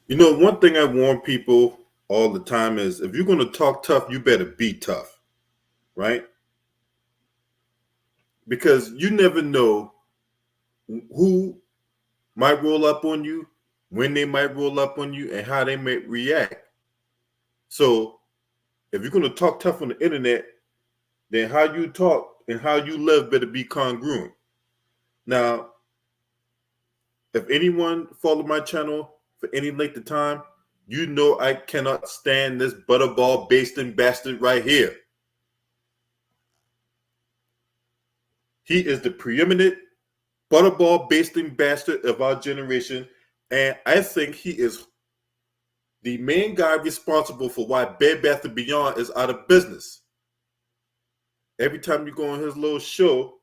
You know, one thing I warn people all the time is if you're going to talk tough, you better be tough, right? Because you never know who might roll up on you, when they might roll up on you, and how they may react. So if you're going to talk tough on the internet, then how you talk and how you live better be congruent. Now, if anyone followed my channel for any length of time, you know I cannot stand this butterball basting bastard right here. He is the preeminent butterball basting bastard of our generation, and I think he is the main guy responsible for why Bed Bath and Beyond is out of business. Every time you go on his little show,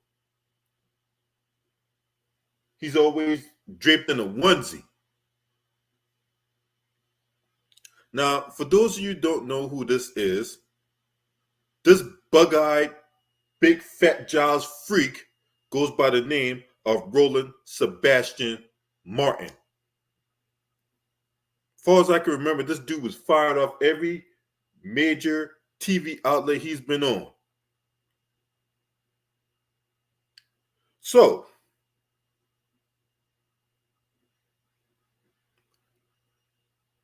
he's always draped in a onesie. Now, for those of you who don't know who this bug-eyed, big fat Giles freak goes by the name of Roland Sebastian Martin. As far as I can remember, this dude was fired off every major TV outlet he's been on. So,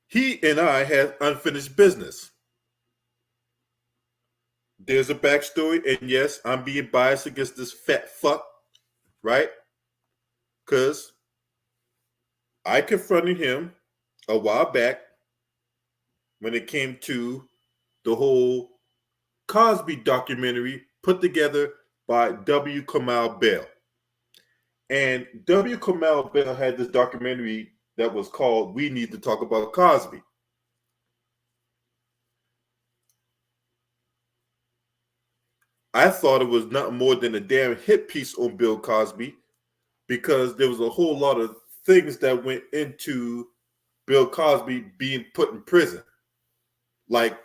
he and I had unfinished business. There's a backstory, and yes, I'm being biased against this fat fuck, right? Because I confronted him a while back when it came to the whole Cosby documentary put together by W. Kamau Bell. And W. Kamau Bell had this documentary that was called We Need to Talk About Cosby. I thought it was nothing more than a damn hit piece on Bill Cosby because there was a whole lot of things that went into Bill Cosby being put in prison. Like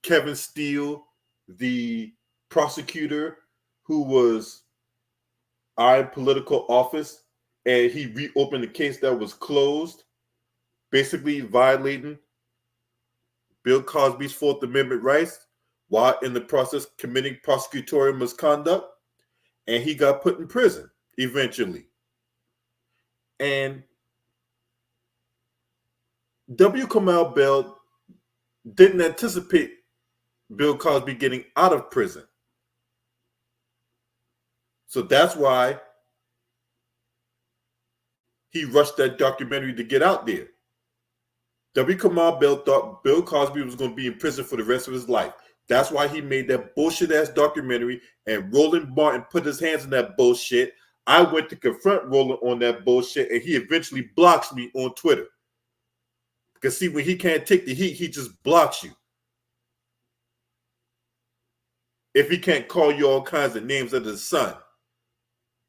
Kevin Steele, the prosecutor who was in political office, and he reopened a case that was closed, basically violating Bill Cosby's Fourth Amendment rights while in the process committing prosecutorial misconduct, and he got put in prison eventually. And W. Kamau Bell didn't anticipate Bill Cosby getting out of prison. So that's why he rushed that documentary to get out there. W. Kamau Bell thought Bill Cosby was going to be in prison for the rest of his life. That's why he made that bullshit ass documentary, and Roland Martin put his hands in that bullshit. I went to confront Roland on that bullshit, and he eventually blocks me on Twitter. Because see, when he can't take the heat, he just blocks you. If he can't call you all kinds of names under the sun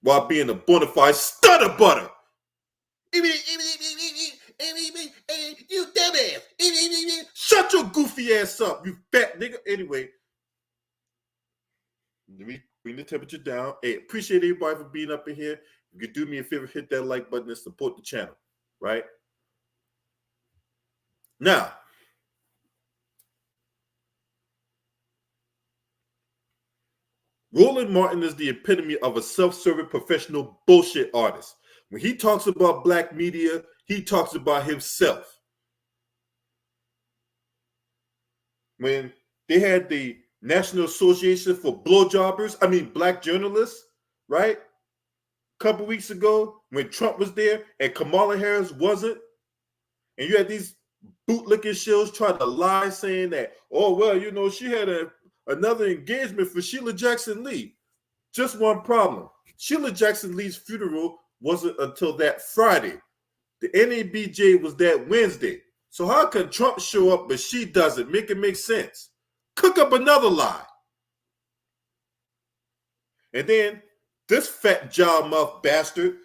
while being a bona fide stutter butter. You dumbass. Shut your goofy ass up, you fat nigga. Anyway, let me bring the temperature down. Hey, appreciate everybody for being up in here. If you could do me a favor, hit that like button and support the channel, right? Now, Roland Martin is the epitome of a self-serving professional bullshit artist. When he talks about black media, he talks about himself. When they had the National Association for black journalists, right? A couple weeks ago, when Trump was there and Kamala Harris wasn't, and you had these bootlicking shows trying to lie saying that, oh, well, you know, she had another engagement for Sheila Jackson Lee. Just one problem. Sheila Jackson Lee's funeral wasn't until that Friday. The NABJ was that Wednesday. So how can Trump show up but she doesn't? Make it make sense. Cook up another lie. And then this fat jaw mouth bastard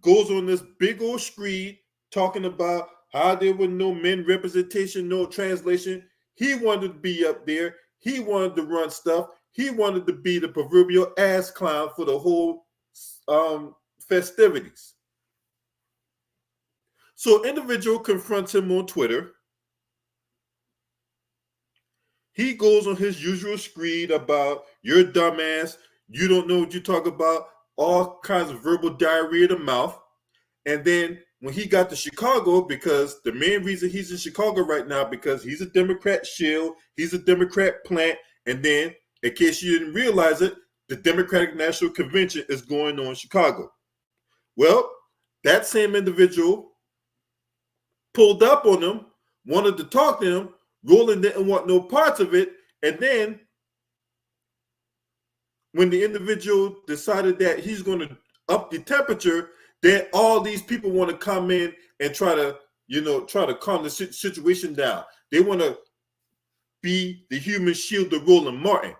goes on this big old screed talking about how there was no men representation, no translation. He wanted to be up there. He wanted to run stuff. He wanted to be the proverbial ass clown for the whole festivities. So individual confronts him on Twitter. He goes on his usual screed about you're a dumbass, you don't know what you talk about, all kinds of verbal diarrhea to mouth. And then when he got to Chicago, because the main reason he's in Chicago right now, because he's a Democrat shill, he's a Democrat plant, and then, in case you didn't realize it, the Democratic National Convention is going on in Chicago. Well, that same individual pulled up on him, wanted to talk to him. Roland didn't want no parts of it. And then when the individual decided that he's going to up the temperature, then all these people want to come in and try to calm the situation down. They want to be the human shield of Roland Martin.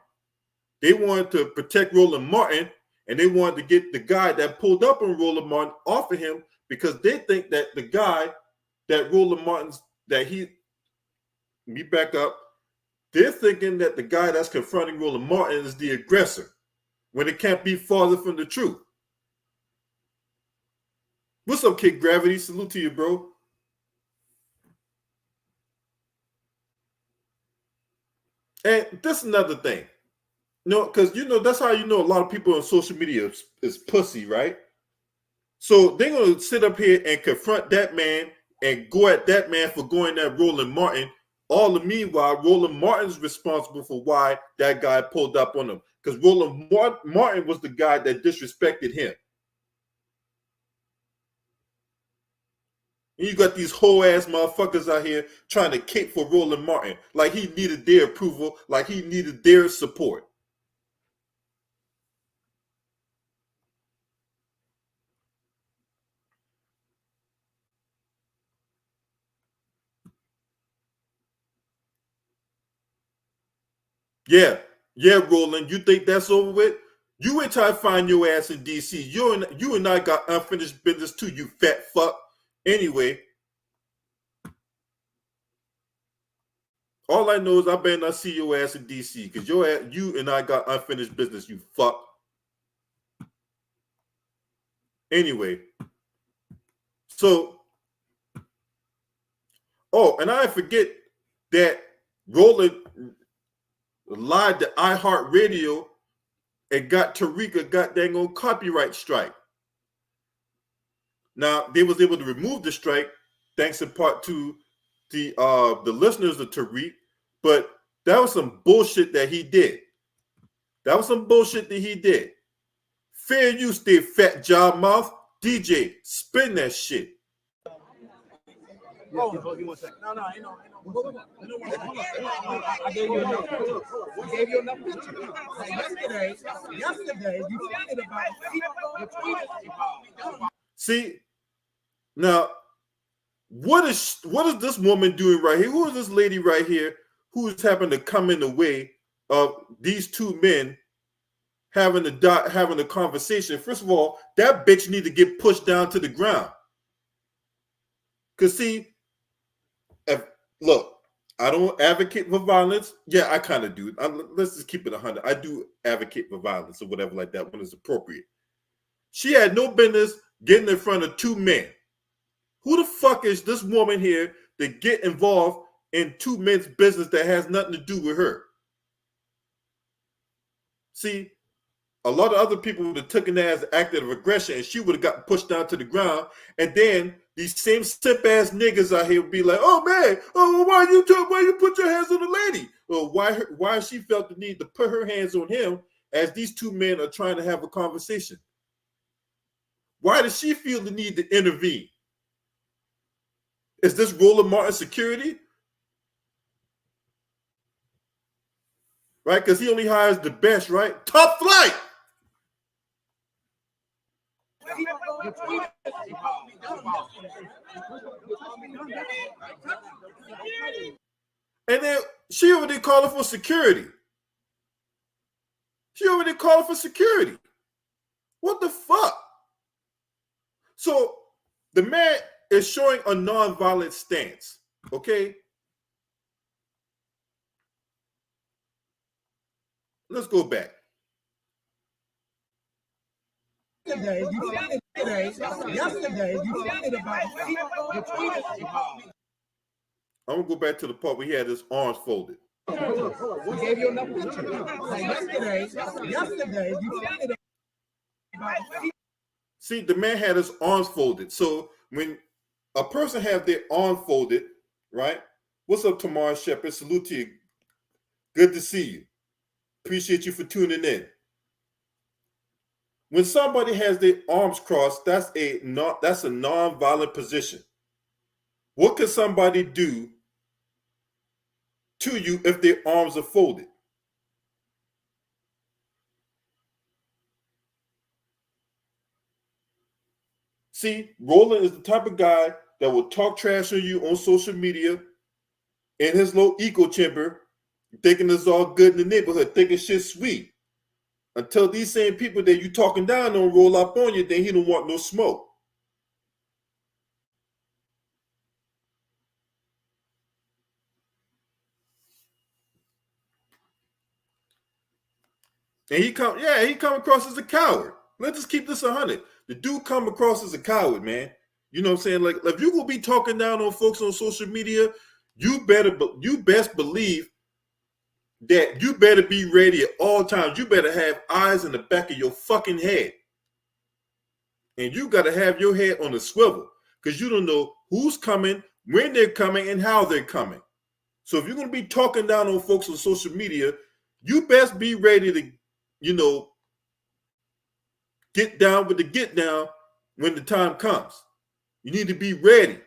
They wanted to protect Roland Martin, and they wanted to get the guy that pulled up on Roland Martin off of him, because they think that the guy that Roland Martin's, that he, let me back up, they're thinking that the guy that's confronting Roland Martin is the aggressor, when it can't be farther from the truth. What's up, Kid Gravity? Salute to you, bro. And this is another thing. No, because that's how you know a lot of people on social media is pussy, right? So they're gonna sit up here and confront that man and go at that man for going at Roland Martin. All the meanwhile, Roland Martin's responsible for why that guy pulled up on him, because Roland Martin was the guy that disrespected him. And you got these whole ass motherfuckers out here trying to cape for Roland Martin, like he needed their approval, like he needed their support. Yeah, Roland, you think that's over with? You ain't trying to find your ass in DC. You and I got unfinished business too, you fat fuck. Anyway, all I know is I better not see your ass in DC, because you and I got unfinished business, you fuck. Anyway, so, and I forget that Roland lied to iHeartRadio and got Tariq a goddamn old copyright strike. Now, they was able to remove the strike thanks in part to the listeners of Tariq, but that was some bullshit that he did. Fair use there, fat job mouth. DJ, spin that shit. Oh, you want a second? No, ain't no. I gave you enough. I gave you enough pictures. Yesterday, you tweeted about. See, now, what is this woman doing right here? Who is this lady right here who is happened to come in the way of these two men having a conversation? First of all, that bitch need to get pushed down to the ground. Because see, look, I don't advocate for violence. Yeah, I kind of do. Let's just keep it 100. I do advocate for violence or whatever like that when it's appropriate. She had no business getting in front of two men. Who the fuck is this woman here to get involved in two men's business that has nothing to do with her? See, a lot of other people would have taken that as active of aggression, and she would have gotten pushed down to the ground. And then these same simp ass niggas out here would be like, "Oh man, why you put your hands on the lady?" Or why she felt the need to put her hands on him as these two men are trying to have a conversation? Why does she feel the need to intervene? Is this Roland Martin security? Right? Because he only hires the best, right? Top flight. And then she already calling for security. What the fuck? So the man is showing a non-violent stance, okay? Let's go back. Yesterday, you tweeted about I'm gonna go back to the part where he had his arms folded. We gave you enough picture. Yesterday, you tweeted about. See, the man had his arms folded. So when a person have their arm folded, right? What's up, Tamar Shepard? Salute to you. Good to see you. Appreciate you for tuning in. When somebody has their arms crossed, that's a non-violent position. What can somebody do to you if their arms are folded? See, Roland is the type of guy that will talk trash on you on social media in his little echo chamber, thinking it's all good in the neighborhood, thinking shit's sweet. Until these same people that you talking down on roll up on you, then he don't want no smoke. And he come across as a coward. Let's just keep this 100. The dude come across as a coward, man. You know what I'm saying? Like, if you gonna be talking down on folks on social media, you best believe that you better be ready at all times. You better have eyes in the back of your fucking head. And you got to have your head on a swivel because you don't know who's coming, when they're coming, and how they're coming. So if you're going to be talking down on folks on social media, you best be ready to, get down with the get down when the time comes. You need to be ready.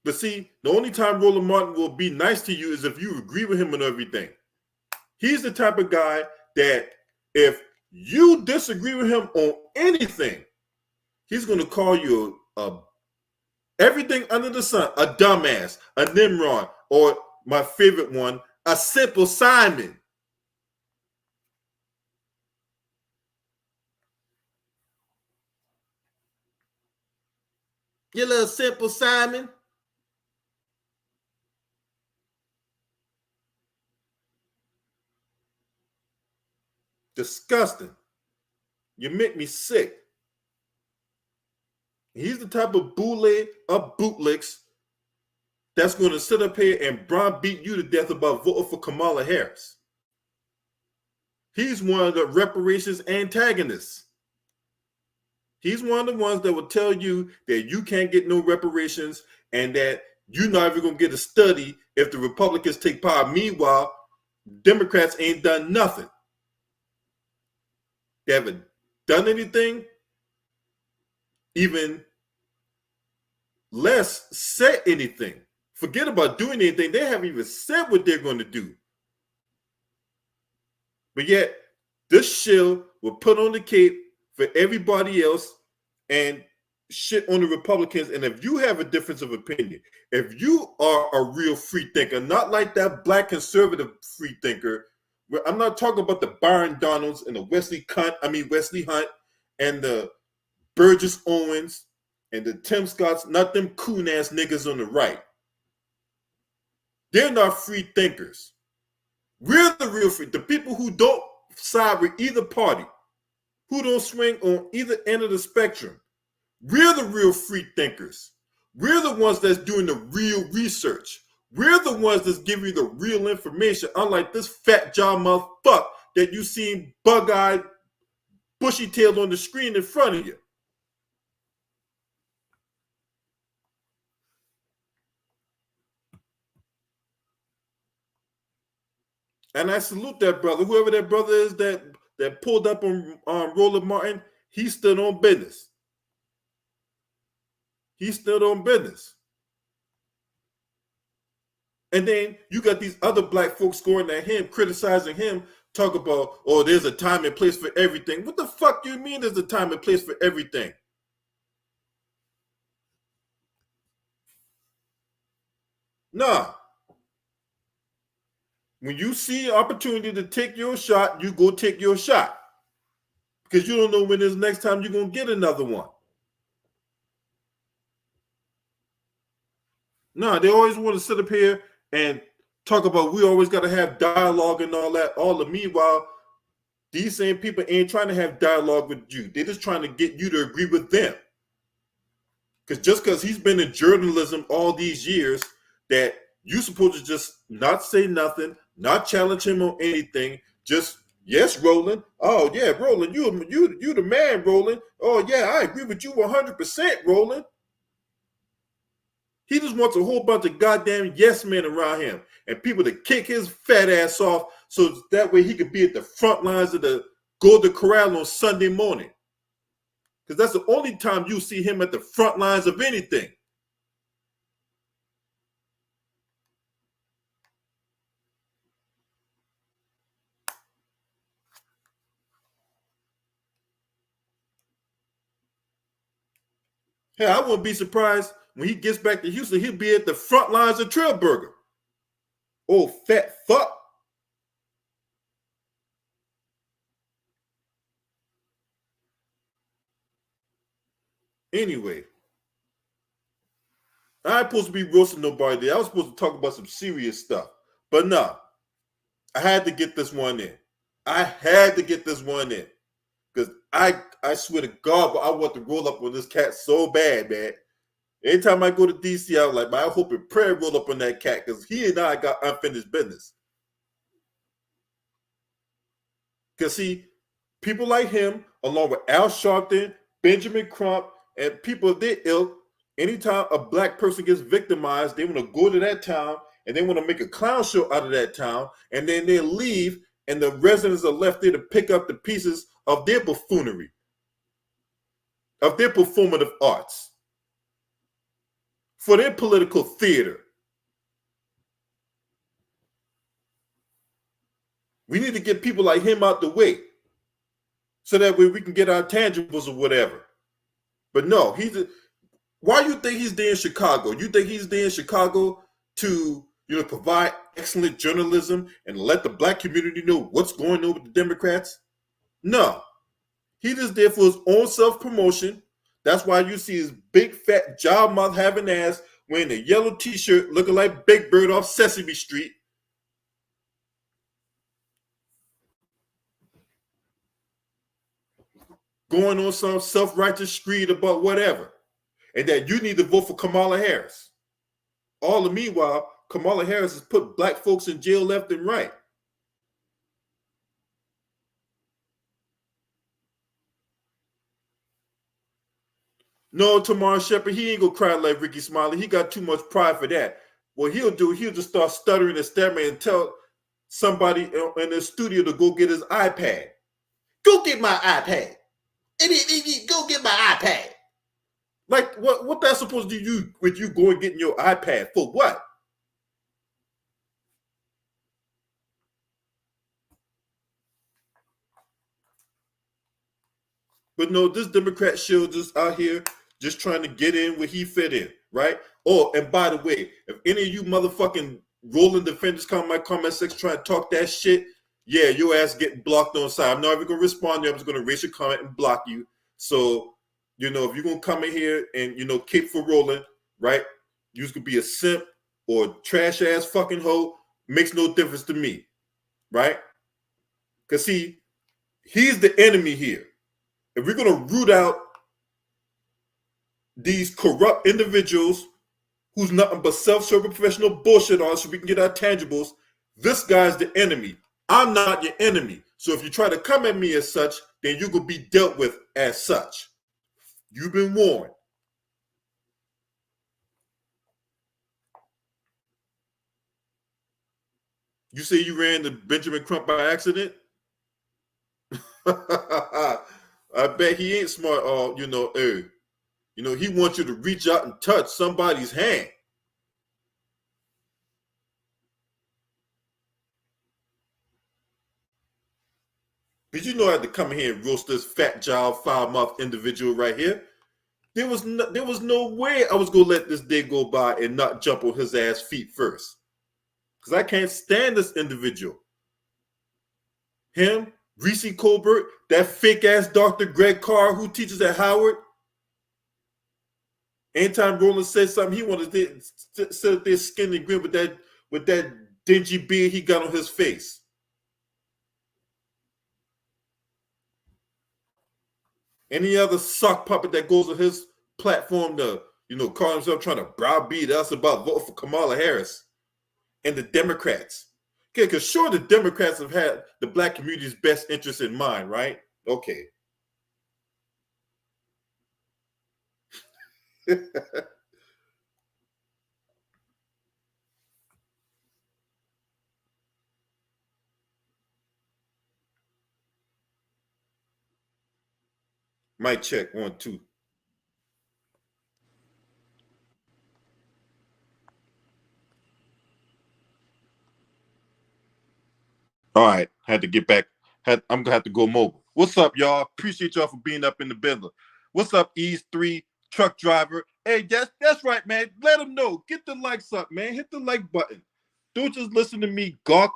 But see, the only time Roland Martin will be nice to you is if you agree with him on everything. He's the type of guy that if you disagree with him on anything, he's going to call you everything under the sun, a dumbass, a Nimrod, or my favorite one, a simple Simon. You little simple Simon. Disgusting. You make me sick. He's the type of bootleg of bootlicks that's going to sit up here and beat you to death about voting for Kamala Harris. He's one of the reparations antagonists. He's one of the ones that will tell you that you can't get no reparations and that you're not even going to get a study if the Republicans take power. Meanwhile, Democrats ain't done nothing. They haven't done anything, even less said anything. Forget about doing anything. They haven't even said what they're going to do. But yet, this shill will put on the cape for everybody else and shit on the Republicans. And if you have a difference of opinion, if you are a real free thinker, not like that black conservative free thinker, I'm not talking about the Byron Donalds and the Wesley Hunt and the Burgess Owens and the Tim Scotts, not them coon-ass niggas on the right. They're not free thinkers. We're the real free, the people who don't side with either party, who don't swing on either end of the spectrum. We're the real free thinkers. We're the ones that's doing the real research. We're the ones that's giving you the real information, unlike this fat jaw motherfucker that you seen bug-eyed, bushy-tailed on the screen in front of you. And I salute that brother. Whoever that brother is that pulled up on Roland Martin, he stood on business. He stood on business. And then you got these other black folks going at him, criticizing him, talk about, oh, there's a time and place for everything. What the fuck do you mean there's a time and place for everything? Nah. When you see an opportunity to take your shot, you go take your shot. Because you don't know when this next time you're going to get another one. No, they always want to sit up here and Talk about we always got to have dialogue and all that. All the meanwhile, these same people ain't trying to have dialogue with you. They're just trying to get you to agree with them. Because just because he's been in journalism all these years, that you supposed to just not say nothing, not challenge him on anything. Just yes, Roland. Oh yeah, Roland, you the man, Roland. Oh yeah, I agree with you 100%, Roland. He just wants a whole bunch of goddamn yes men around him and people to kick his fat ass off so that way he could be at the front lines of the Golden Corral on Sunday morning. Because that's the only time you see him at the front lines of anything. Hey, I wouldn't be surprised when he gets back to Houston, he'll be at the front lines of Trailburger. Oh, fat fuck. Anyway, I ain't supposed to be roasting nobody there. I was supposed to talk about some serious stuff. But no, I had to get this one in. I had to get this one in. Because I swear to God, but I want to roll up on this cat so bad, man. Anytime I go to DC, I was like, man, I hope and pray roll up on that cat because he and I got unfinished business. Because see, people like him, along with Al Sharpton, Benjamin Crump, and people of their ilk, anytime a black person gets victimized, they want to go to that town and they want to make a clown show out of that town, and then they leave, and the residents are left there to pick up the pieces of their buffoonery, of their performative arts, for their political theater. We need to get people like him out the way so that way we can get our tangibles or whatever. But no, why you think he's there in Chicago? You think he's there in Chicago to provide excellent journalism and let the black community know what's going on with the Democrats? No. He just there for his own self-promotion. That's why you see his big, fat, job mouth having ass wearing a yellow t-shirt looking like Big Bird off Sesame Street. Going on some self-righteous screed about whatever. And that you need to vote for Kamala Harris. All the meanwhile, Kamala Harris has put black folks in jail left and right. No, Tamar Shepard, he ain't gonna cry like Ricky Smiley. He got too much pride for that. What he'll do, he'll just start stuttering and stammering and tell somebody in the studio to go get his iPad. Go get my iPad. Go get my iPad. Like, what that's supposed to do with you going getting your iPad? For what? But no, this Democrat shield just out here just trying to get in where he fit in, right? Oh, and by the way, if any of you motherfucking Roland defenders come in my comment section trying to talk that shit, yeah, your ass getting blocked on side. I'm not even going to respond to you. I'm just going to erase your comment and block you. So, if you're going to come in here and, kick for Roland, right? You could be a simp or trash ass fucking hoe. Makes no difference to me, right? Because see, he's the enemy here. If we're going to root out these corrupt individuals who's nothing but self-serving professional bullshit on so we can get our tangibles, this guy's the enemy. I'm not your enemy. So if you try to come at me as such, then you could be dealt with as such. You've been warned. You say you ran to Benjamin Crump by accident? I bet he ain't smart. He wants you to reach out and touch somebody's hand. But I had to come here and roast this fat job, foul-mouthed individual right here. There was no way I was gonna let this day go by and not jump on his ass feet first, because I can't stand this individual. Him, Reese Colbert, that fake ass Dr. Greg Carr who teaches at Howard. Anytime Roland said something, he wanted to sit there skin and grin with that dingy beard he got on his face. Any other sock puppet that goes on his platform to, call himself trying to browbeat us about vote for Kamala Harris and the Democrats. Okay, because sure the Democrats have had the black community's best interest in mind, right? Okay. Mic check, 1, 2. All right, had to get back. I'm gonna have to go mobile. What's up, y'all? Appreciate y'all for being up in the building. What's up, Ease 3 truck driver? Hey, that's right, man. Let them know. Get the likes up, man. Hit the like button. Don't just listen to me gawk.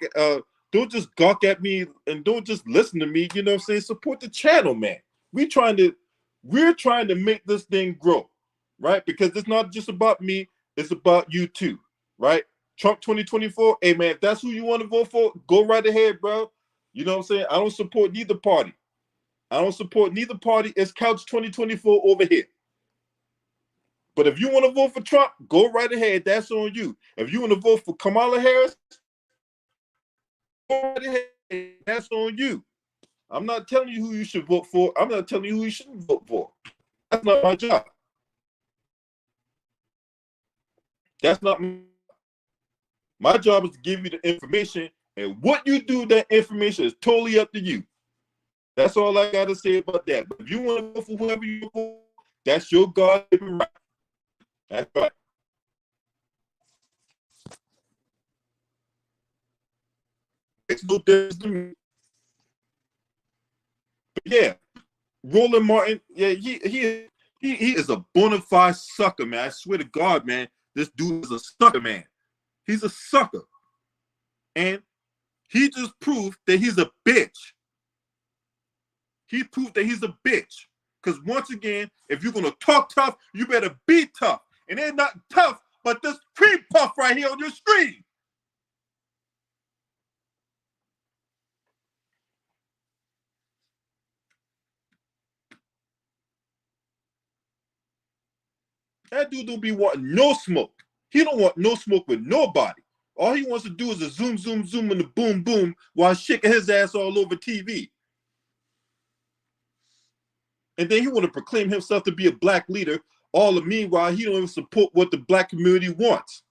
Don't just gawk at me and don't just listen to me. You know what I'm saying? Support the channel, man. We're trying to make this thing grow, right? Because it's not just about me. It's about you too, right? Trump 2024, hey man, if that's who you want to vote for, go right ahead, bro. You know what I'm saying? I don't support neither party. It's Couch 2024 over here. But if you want to vote for Trump, go right ahead. That's on you. If you want to vote for Kamala Harris, go right ahead. That's on you. I'm not telling you who you should vote for. I'm not telling you who you shouldn't vote for. That's not my job. That's not my job is to give you the information, and what you do with that information is totally up to you. That's all I got to say about that. But if you want to vote for whoever you vote for, that's your God-given right. That's right. It's no difference to me. But yeah, Roland Martin, yeah, he is a bona fide sucker, man. I swear to God, man, this dude is a sucker, man. He's a sucker. And he just proved that he's a bitch. He proved that he's a bitch. Because once again, if you're going to talk tough, you better be tough. And they're not tough, but this pre-puff right here on your screen. That dude don't be wanting no smoke. He don't want no smoke with nobody. All he wants to do is a zoom, zoom, zoom, and the boom, boom while shaking his ass all over TV. And then he want to proclaim himself to be a black leader. All the meanwhile, he don't even support what the black community wants.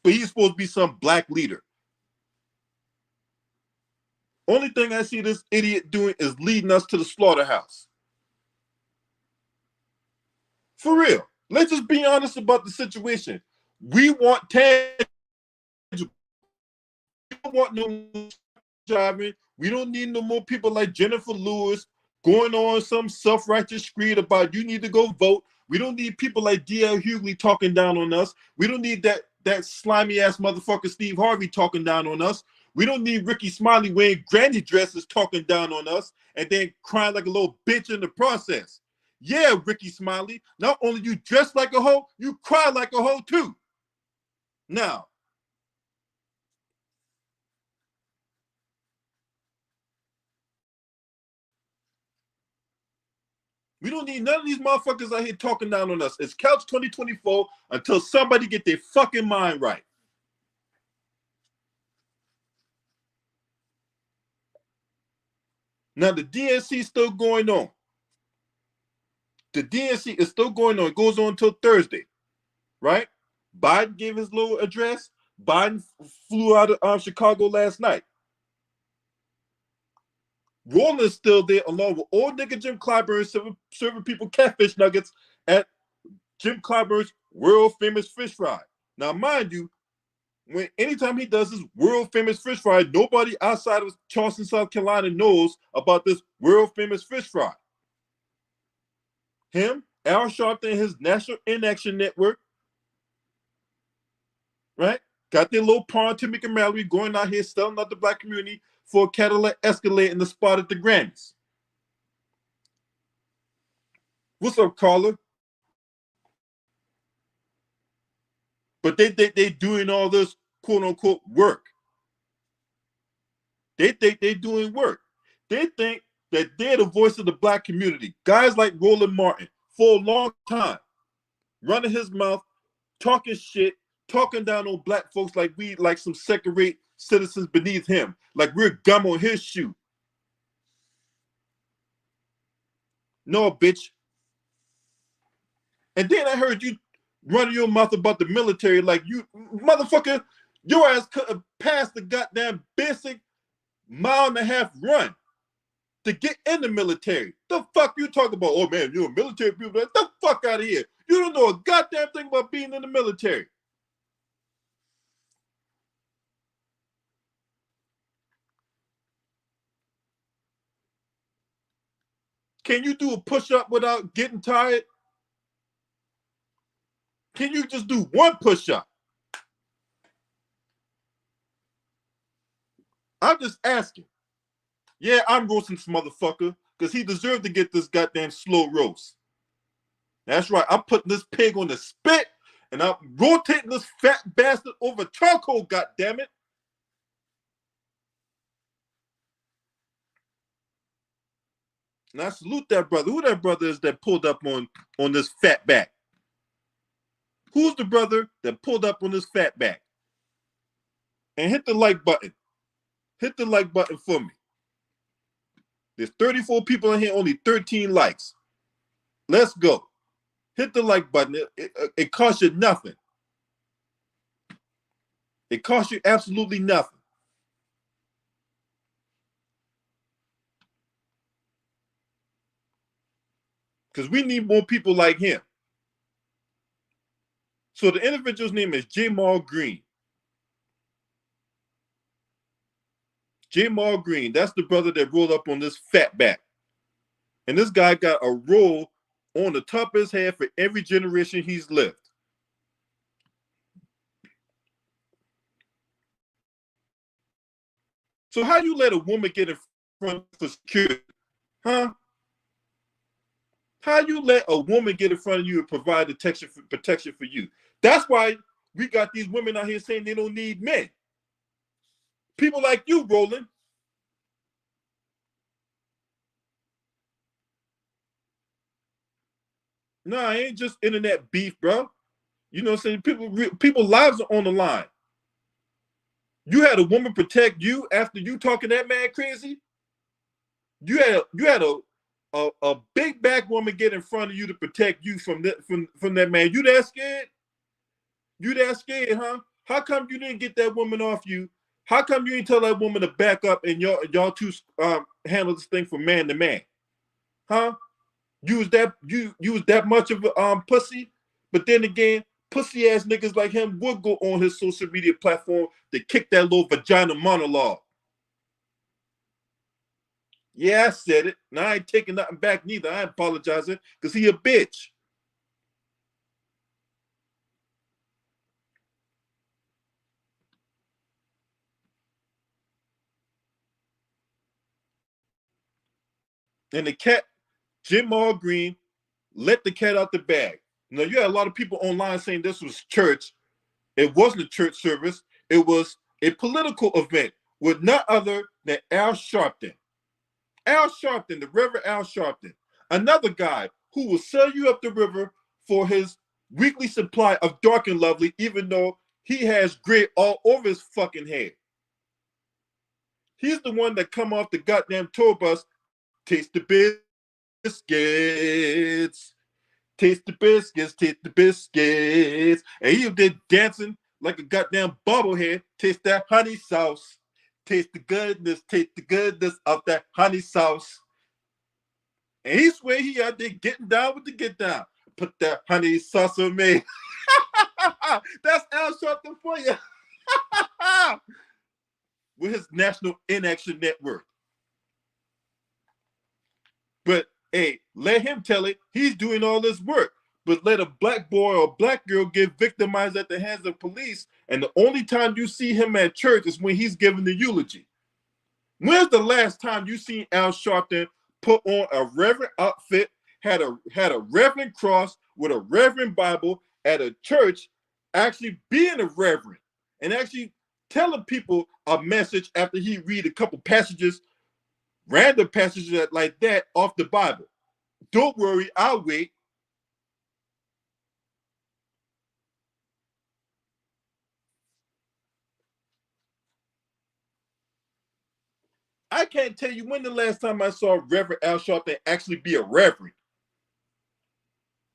But he's supposed to be some black leader. Only thing I see this idiot doing is leading us to the slaughterhouse. For real. Let's just be honest about the situation. We want tangible. We don't want no driving. We don't need no more people like Jennifer Lewis going on some self-righteous screed about you need to go vote. We don't need people like D.L. Hughley talking down on us. We don't need that slimy-ass motherfucker Steve Harvey talking down on us. We don't need Ricky Smiley wearing granny dresses talking down on us and then crying like a little bitch in the process. Yeah, Ricky Smiley, not only you dress like a hoe, you cry like a hoe too. Now, we don't need none of these motherfuckers out here talking down on us. It's Couch 2024 until somebody get their fucking mind right. Now, the DNC is still going on. The DNC is still going on. It goes on until Thursday, right? Biden gave his little address. Biden flew out of Chicago last night. Roland is still there along with old nigga Jim Clyburn serving people catfish nuggets at Jim Clyburn's world famous fish fry. Now, mind you, anytime he does his world famous fish fry, nobody outside of Charleston, South Carolina knows about this world famous fish fry. Him, Al Sharpton, his National Inaction Network, right? Got their little pawn Timmy and Mallory going out here selling out the black community for a Cadillac Escalade in the spot at the Grammys. What's up, caller? But they doing all this quote unquote work. They think they're doing work. They think that they're the voice of the black community. Guys like Roland Martin, for a long time, running his mouth, talking shit, talking down on black folks like we like some second-rate citizens beneath him, like we're gum on his shoe. No, bitch. And then I heard you running your mouth about the military like you, motherfucker, your ass could have passed the goddamn basic 1.5 mile run to get in the military. The fuck you talking about? Oh man, you're a military people. Get the fuck out of here. You don't know a goddamn thing about being in the military. Can you do a push-up without getting tired? Can you just do one push-up? I'm just asking. Yeah, I'm roasting this motherfucker because he deserved to get this goddamn slow roast. That's right. I'm putting this pig on the spit and I'm rotating this fat bastard over charcoal, goddammit. And I salute that brother. Who that brother is that pulled up on this fat back? Who's the brother that pulled up on this fat back? And hit the like button. Hit the like button for me. There's 34 people in here, only 13 likes. Let's go. Hit the like button. It costs you nothing. It costs you absolutely nothing. Because we need more people like him. So the individual's name is Jamal Green. Jamal Green, that's the brother that rolled up on this fat back. And this guy got a roll on the top of his head for every generation he's lived. So how you let a woman get in front for security? Huh? How you let a woman get in front of you and provide protection for you? That's why we got these women out here saying they don't need men. People like you, Roland. Nah, it ain't just internet beef, bro. You know what I'm saying? People's lives are on the line. You had a woman protect you after you talking that man crazy? You had a big back woman get in front of you to protect you from that man. You that scared? You that scared, huh? How come you didn't get that woman off you? How come you didn't tell that woman to back up and y'all two handle this thing from man to man? Huh? You was that much of a pussy? But then again, pussy ass niggas like him would go on his social media platform to kick that little vagina monologue. Yeah, I said it. Now I ain't taking nothing back neither. I ain't apologizing because he a bitch. And the cat, Jamal Green, let the cat out the bag. Now, you had a lot of people online saying this was church. It wasn't a church service. It was a political event with none other than Al Sharpton. Al Sharpton, the Rev Al Sharpton, another guy who will sell you up the river for his weekly supply of Dark and Lovely, even though he has grit all over his fucking head. He's the one that come off the goddamn tour bus, taste the biscuits, taste the biscuits, taste the biscuits. And he was there dancing like a goddamn bobblehead, taste that honey sauce. Taste the goodness of that honey sauce. And he swear he out there getting down with the get down. Put that honey sauce on me. That's Al Sharpton for you. With his National Inaction Network. But hey, let him tell it. He's doing all this work. But let a black boy or black girl get victimized at the hands of police, and the only time you see him at church is when he's giving the eulogy. When's the last time you seen Al Sharpton put on a reverend outfit, had a reverend cross with a reverend Bible at a church, actually being a reverend and actually telling people a message after he read a couple passages, random passages like that off the Bible. Don't worry, I'll wait. I can't tell you when the last time I saw Rev Al Sharpton actually be a reverend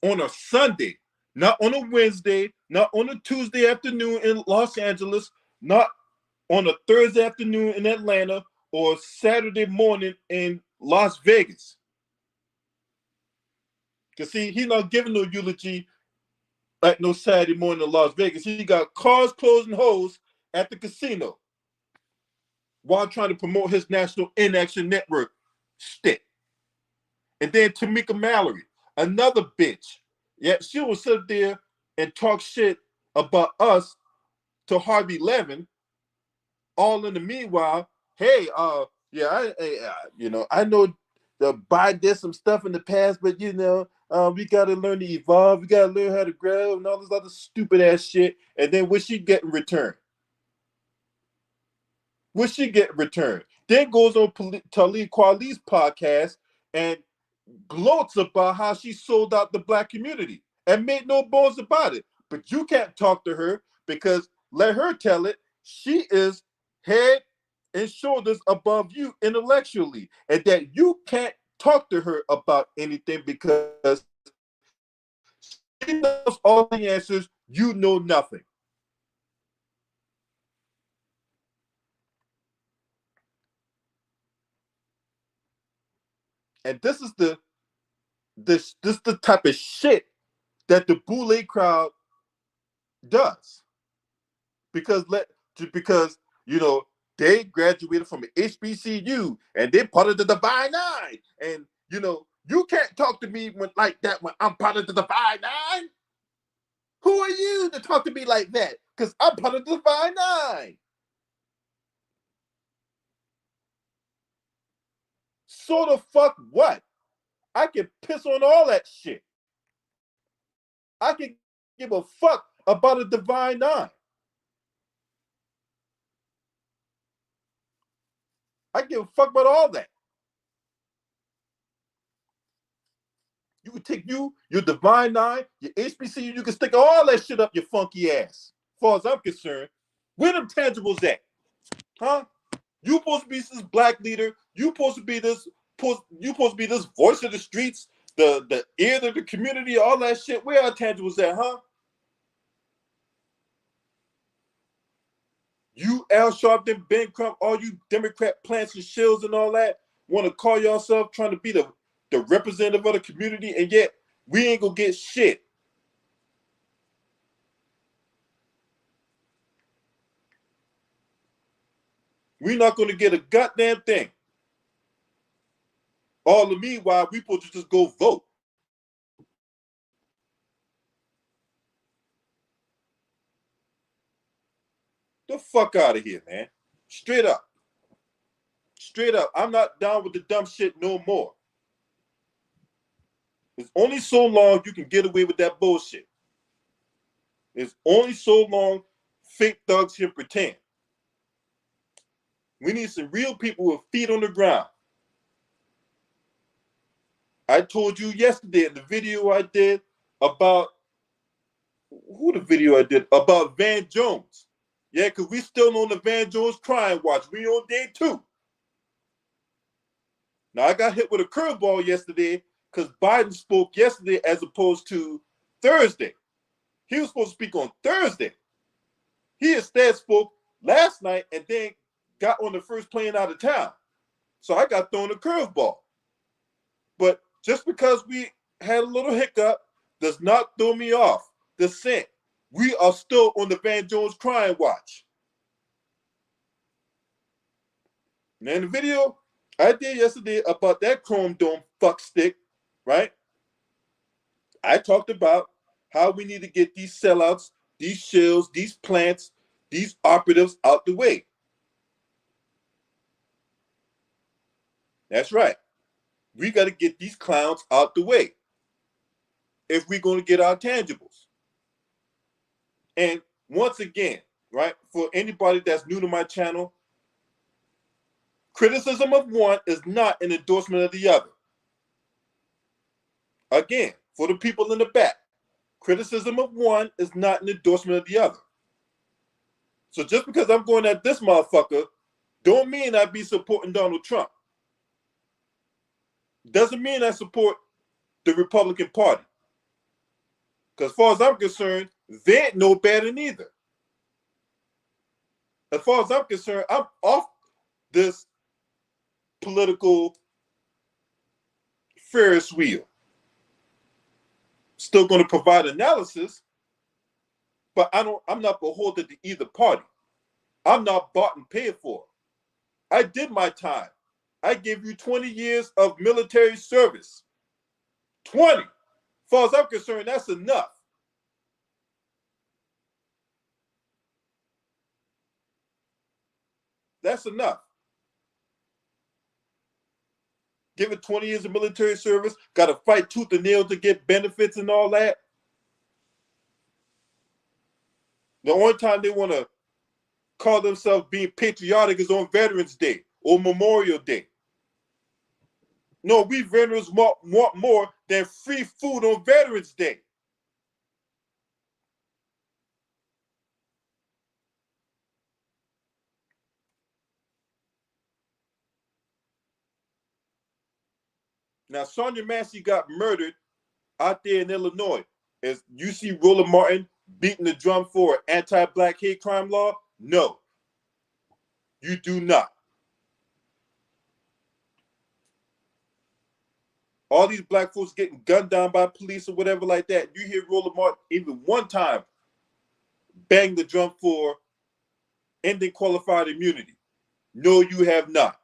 on a Sunday, not on a Wednesday, not on a Tuesday afternoon in Los Angeles, not on a Thursday afternoon in Atlanta, or Saturday morning in Las Vegas. Because see, he's not giving no eulogy like no Saturday morning in Las Vegas. He got cars, clothes, and hoes at the casino while trying to promote his national inaction network stick. And then Tamika Mallory, another bitch. Yeah, she will sit there and talk shit about us to Harvey Levin. All in the meanwhile, hey, I know the Biden did some stuff in the past, but we got to learn to evolve. We got to learn how to grow and all this other stupid ass shit. And then what she get in return? What she get in return? Then goes on Talib Kweli's podcast and gloats about how she sold out the black community and made no bones about it. But you can't talk to her because let her tell it. She is head and shoulders above you intellectually, and that you can't talk to her about anything because she knows all the answers. You know nothing. And this is the type of shit that the Boule crowd does. Because they graduated from an HBCU and they're part of the Divine Nine. And you can't talk to me like that when I'm part of the Divine Nine. Who are you to talk to me like that? Because I'm part of the Divine Nine. So the fuck what? I can piss on all that shit. I can give a fuck about a Divine Nine. I give a fuck about all that. You can take your Divine Nine, your HBCU, you can stick all that shit up your funky ass. As far as I'm concerned, where them tangibles at? Huh? You supposed to be this black leader. You supposed to be this voice of the streets, the ear of the community, all that shit. Where are tangibles at, huh? You, Al Sharpton, Ben Crump, all you Democrat plants and shills and all that, want to call yourself trying to be the representative of the community, and yet we ain't gonna get shit. We're not gonna get a goddamn thing. All the meanwhile, we supposed to just go vote. The fuck out of here, man. Straight up. Straight up. I'm not down with the dumb shit no more. It's only so long you can get away with that bullshit. It's only so long fake thugs can pretend. We need some real people with feet on the ground. I told you yesterday in the video I did about about Van Jones. Yeah, because we still on the Van Jones crime watch. We on day 2. Now I got hit with a curveball yesterday because Biden spoke yesterday as opposed to Thursday. He was supposed to speak on Thursday. He instead spoke last night and then got on the first plane out of town. So I got thrown a curveball. But just because we had a little hiccup does not throw me off the scent. We are still on the Van Jones crime watch. Now in the video I did yesterday about that Chrome Dome fuck stick, right? I talked about how we need to get these sellouts, these shills, these plants, these operatives out the way. That's right. We got to get these clowns out the way if we're going to get our tangibles. And once again, right, for anybody that's new to my channel, criticism of one is not an endorsement of the other. Again, for the people in the back, criticism of one is not an endorsement of the other. So just because I'm going at this motherfucker, don't mean I be supporting Donald Trump. Doesn't mean I support the Republican Party. Because as far as I'm concerned, they ain't no better neither. As far as I'm concerned, I'm off this political Ferris wheel. Still going to provide analysis, but I'm not beholden to either party. I'm not bought and paid for. I did my time. I gave you 20 years of military service. 20. As far as I'm concerned, that's enough. That's enough. Given 20 years of military service, got to fight tooth and nail to get benefits and all that. The only time they want to call themselves being patriotic is on Veterans Day or Memorial Day. No, we veterans want more than free food on Veterans Day. Now, Sonia Massie got murdered out there in Illinois. As you see Roland Martin beating the drum for anti-black hate crime law? No, you do not. All these black folks getting gunned down by police or whatever like that. You hear Roland Martin even one time bang the drum for ending qualified immunity. No, you have not.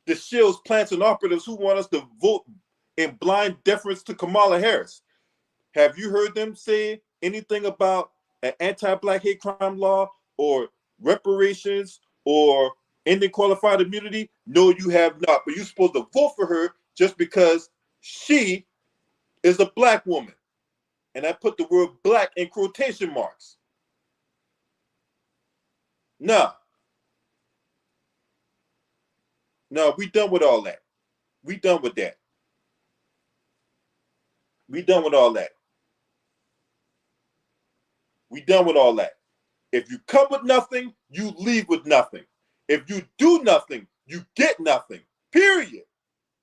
The shills, plants, and operatives who want us to vote in blind deference to Kamala Harris. Have you heard them say anything about an anti-black hate crime law or reparations or ending qualified immunity? No, you have not. But you're supposed to vote for her just because she is a black woman. And I put the word black in quotation marks. No. No, we done with all that. We done with that. We done with all that. We done with all that. If you come with nothing, you leave with nothing. If you do nothing, you get nothing. Period.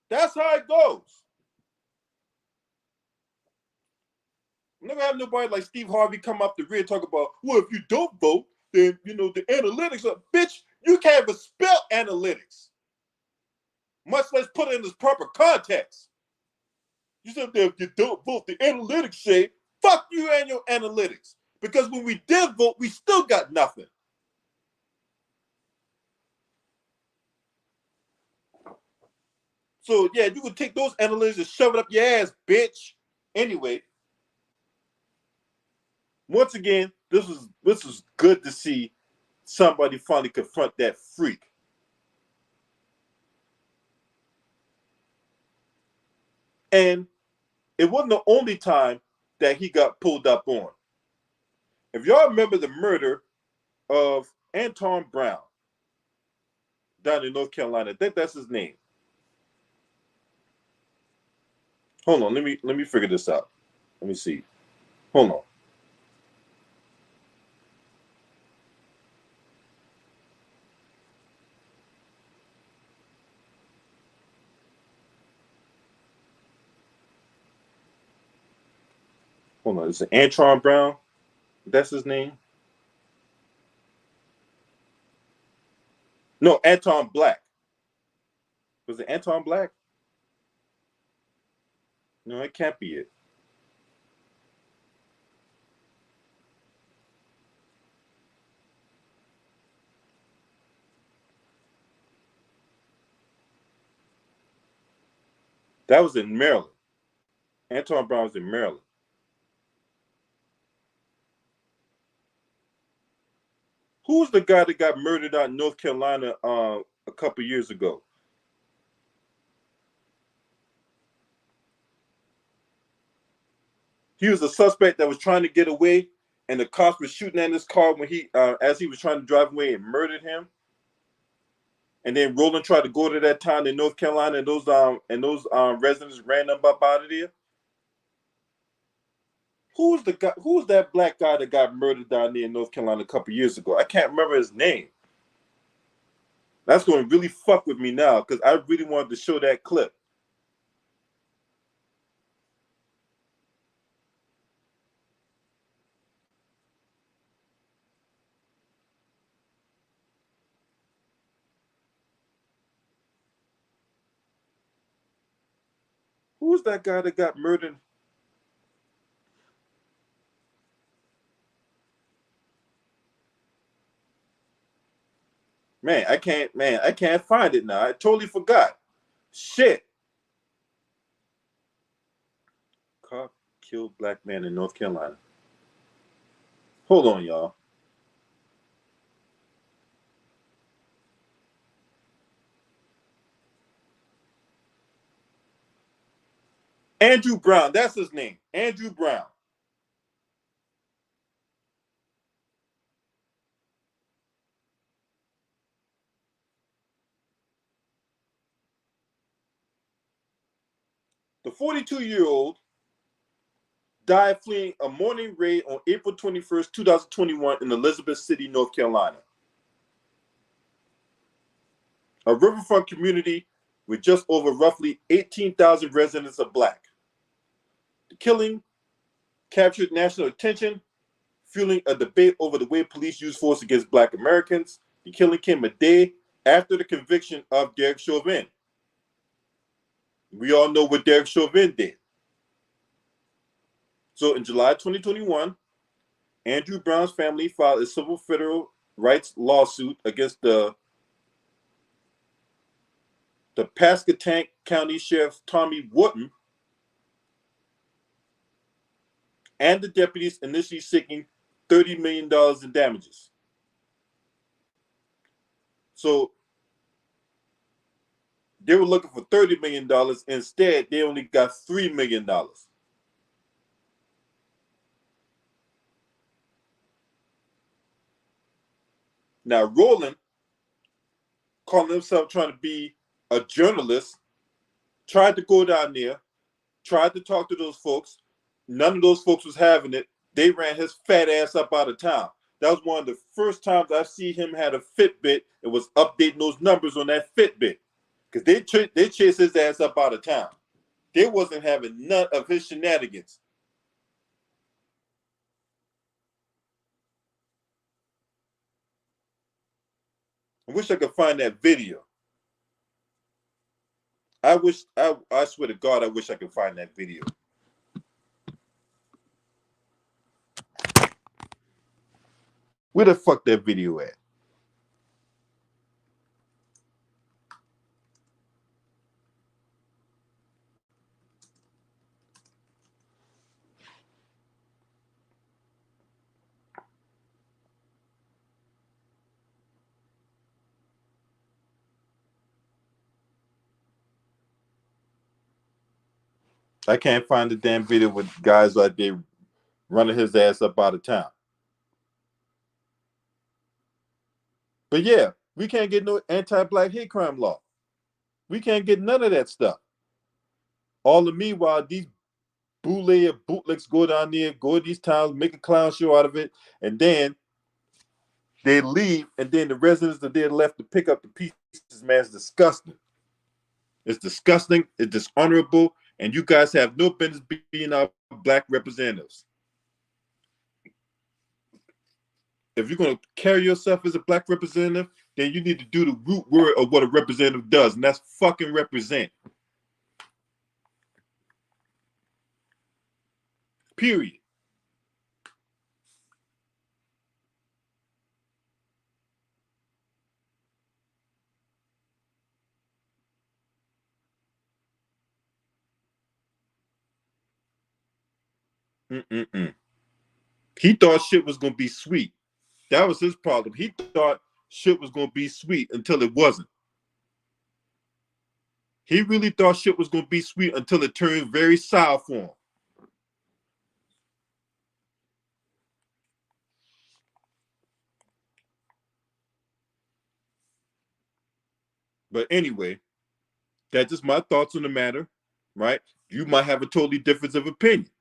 That's how it goes. I'm never have nobody like Steve Harvey come up the rear and talk about, well, if you don't vote, then, you know, the analytics are, bitch, you can't even spell analytics. Much less put it in its proper context. You said that if you don't vote, the analytics say, fuck you and your analytics. Because when we did vote, we still got nothing. So, yeah, you can take those analytics and shove it up your ass, bitch. Anyway, once again, this was good to see somebody finally confront that freak. And it wasn't the only time that he got pulled up on. If y'all remember the murder of Anton Brown down in North Carolina, I think that's his name. Hold on, let me figure this out. Let me see. Hold on. Hold on. Is it Anton Brown? That's his name? No, Anton Black. Was it Anton Black? No, it can't be it. That was in Maryland. Anton Brown was in Maryland. Who's the guy that got murdered out in North Carolina a couple years ago? He was a suspect that was trying to get away, and the cops were shooting at his car when as he was trying to drive away, and murdered him. And then Roland tried to go to that town in North Carolina, and those residents ran him up out of there. Who's the guy? Who's that black guy that got murdered down there in North Carolina a couple years ago? I can't remember his name. That's going to really fuck with me now because I really wanted to show that clip. Who's that guy that got murdered? Man, I can't find it now. I totally forgot. Shit. Cop killed black man in North Carolina. Hold on, y'all. Andrew Brown, that's his name. Andrew Brown. The 42-year-old died fleeing a morning raid on April 21st, 2021 in Elizabeth City, North Carolina. A riverfront community with just over roughly 18,000 residents are black. The killing captured national attention, fueling a debate over the way police use force against black Americans. The killing came a day after the conviction of Derek Chauvin. We all know what Derek Chauvin did. So in July 2021, Andrew Brown's family filed a civil federal rights lawsuit against the Pasquotank County Sheriff Tommy Wooten and the deputies, initially seeking $30 million in damages. So they were looking for $30 million. Instead, they only got $3 million. Now, Roland, calling himself trying to be a journalist, tried to go down there, tried to talk to those folks. None of those folks was having it. They ran his fat ass up out of town. That was one of the first times I see him had a Fitbit and was updating those numbers on that Fitbit. Because they chased his ass up out of town. They wasn't having none of his shenanigans. I wish I could find that video. I swear to God, I wish I could find that video. Where the fuck that video at? I can't find the damn video with guys like they running his ass up out of town. But yeah, we can't get no anti-black hate crime law. We can't get none of that stuff. All the meanwhile, these bootlegs go down there, go to these towns, make a clown show out of it, and then they leave, and then the residents that they're left to pick up the pieces, man, it's disgusting. It's disgusting, it's dishonorable, and you guys have no business being our black representatives. If you're going to carry yourself as a black representative, then you need to do the root word of what a representative does, and that's fucking represent. Period. He thought shit was going to be sweet. That was his problem. He thought shit was going to be sweet until it wasn't. He really thought shit was going to be sweet until it turned very sour for him. But anyway, that's just my thoughts on the matter, right? You might have a totally difference of opinion.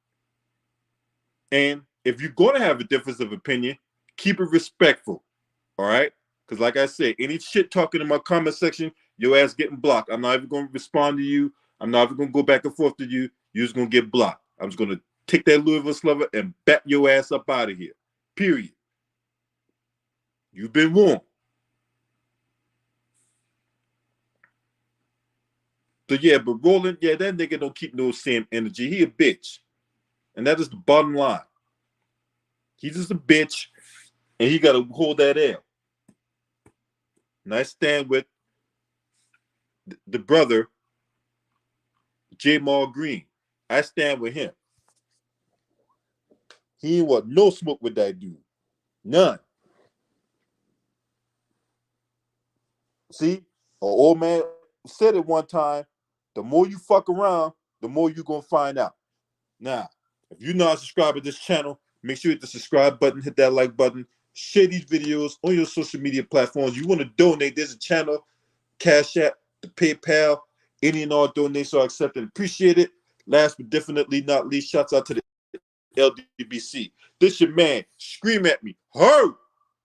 And if you're going to have a difference of opinion, keep it respectful, all right? Because like I said, any shit talking in my comment section, your ass getting blocked. I'm not even going to respond to you. I'm not even going to go back and forth to you. You're just going to get blocked. I'm just going to take that Louisville slugger and bat your ass up out of here, period. You've been warned. So yeah, but Roland, yeah, that nigga don't keep no same energy. He a bitch. And that is the bottom line. He's just a bitch, and he got to hold that L. And I stand with the brother, Jamal Green. I stand with him. He ain't want no smoke with that dude. None. See, an old man said it one time, the more you fuck around, the more you're going to find out. Now, if you're not subscribed to this channel, make sure you hit the subscribe button, hit that like button, share these videos on your social media platforms. You want to donate, there's a channel, Cash App, the PayPal, any and all donations are accepted and appreciated. Last but definitely not least, shouts out to the LDBC. This your man. Scream at me. Hurt.